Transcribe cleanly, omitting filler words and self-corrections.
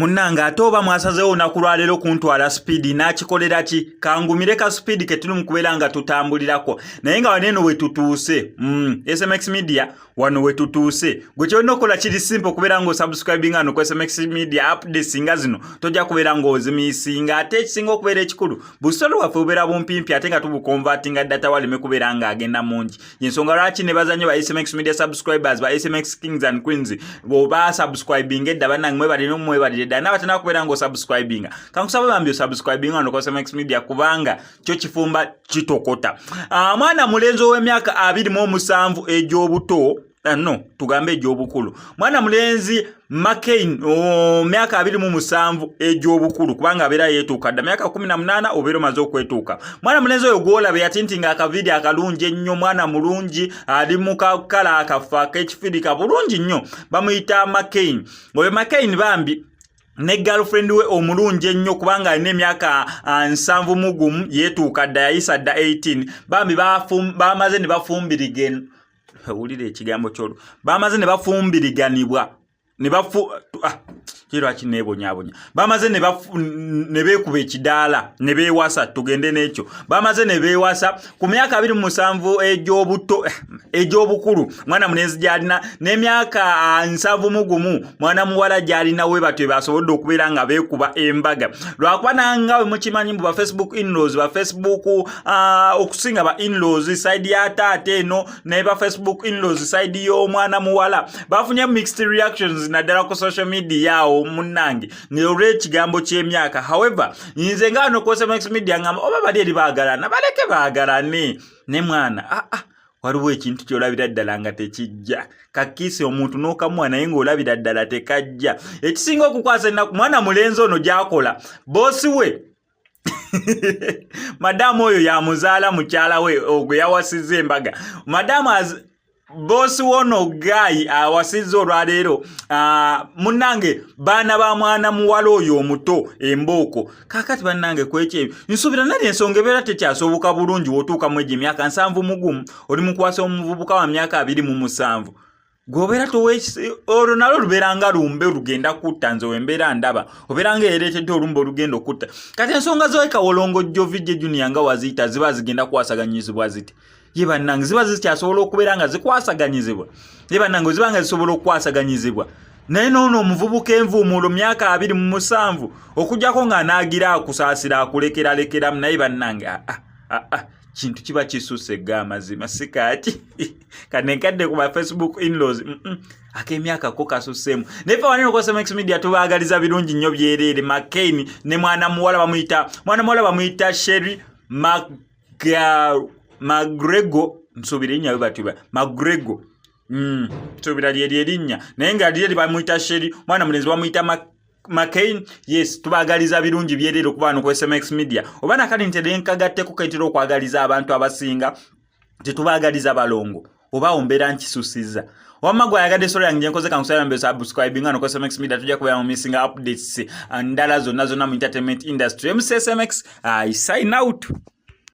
Munanga atoba mwasazewo onakulwalero kuntwala speed nakikolera ki kangumire ka speed ke tuli mukubera nga tutambulirako naye nga waneno we tutuuse SMX Media wano we tutuuse gwe kyonna okola kiri simple kubera ngo subscribing ano ku SMX Media updates nga zino tojja kubera ngo ozimisinga ate ekisinga okubeera ekikulu busolo waffe obeera bumpimpi ate nga tubukonvertinga data waleme kubera nga agenda mungi yensonga lwaki ne bazanyo ba SMX Media subscribers ba SMX Kings and Queens bo ba subscribing edda banange mwebalire dda nabatana kubera ngo subscribing kankusaba bambyo subscribing ano ku SMX Media kubanga kyo kifumba kitokota mwana mulenzo w'emyaka 27 ej'obuto no tugambe ej'obukulu mwana mulenzi McCain myaka 27 ej'obukulu kubanga abera yetuuka dda myaka 18 obero maze okwetuuka mwana mulenzi oyo gwolaba yatintinga akavideo akalungi ennyo mwana mulungi ali mu kala akafa k'ekifirika bulungi nnyo bamuyita McCain oyo McCain bambi ne girlfriend we omulungi ennyo kubanga alina emyaka 7 yetuuka dda yayisa dda 18 bambi bamaze ne bafumbirigana ulire ekigambo kyolo bamaze ne bafumbiriganibwa ne bafu kiro akinebonyabonya bamaze ne beekuba ekidaala ne beewasa tugende n'ekyo bamaze ne beewasa ku myaka 27 ej'obukulu mwana mulenzi gyalina n'emyaka 7 mwana muwala gyalina we batwe basobodde okubeera nga beekuba embaga lwakuba nanga we mukimanyi mbu ba Facebook in-laws ba Facebook okusinga ba in-laws side ya taate eno ne ba Facebook in-laws side y'omwana muwala bafunye mixed reactions naddala ku social media yao munange ng'olwo ekigambo ky'emyaka however nze ngano ku SMX Media ngamba oba bali eri baagalana baleke baagalane ne mwana waliwo ekintu ky'olabira ddala nga tekijja kakiise omuntu n'okamuwa naye ng'olabira ddala tekajja ekisinga okukwasa ennaku mwana mulenzi ono gy'akola boosi we madamu oyo yamuzaala mukyala we ogwe yawasizza embaga madamu bosi wono guy awasizza olwaleero munange baana ba mwana muwala oyo omuto embooko kakati bannange kwekyo nsubira nali ensonga ebeera tekyasoboka bulungi wotuuka mu egyo emyaka 7 oli mukwasa omuvubuka wa myaka 27 gwobeera olwo nalwo lubeera nga lumbe lugenda kutta nze wembeera ndaba obeera nga ereetedde olumbe olugenda okutta kati ensonga zoyika wolongo jovije junior nga waziyita ziba zigenda kwasaganyizibwa ziti ye bannange ziba zikyasobola okubeera nga zikwasaganyizibwa ye bannange ziba nga zisobola okukwasaganyizibwa naye noono omuvubuka envuumuulo myaka 27 okugjako ng'anaagira akusaasira akulekeralekeramu naye bannange kintu kiba kisusse amazima sikaati kanenkadde ku ba Facebook in-laws ak'emyaka ko kasusseemu naye fe wanene ku SMX Media tubaagaliza birungi nnyo byereere McCain ne mwana muwala bamuyita Sherry Magrego nsubira nnyo batuba Magrego nsubira lye linnya naye nga lye bamuyita Sherry mwana mulenzi bamuyita McCain yes tubaagaliza birungi byereere okuba wano ku SMX Media oba nakali nterenkagatteko kaitira okwagaliza abantu abasinga tetubaagaliza balongo oba ombeera nkisusiza wamma gwe ayagadde solo yange nkoze kankusaba mbe subscribing ano ku SMX Media tujja kubeera mu missing updates ndala zonna mu entertainment industry MCSMX I sign out.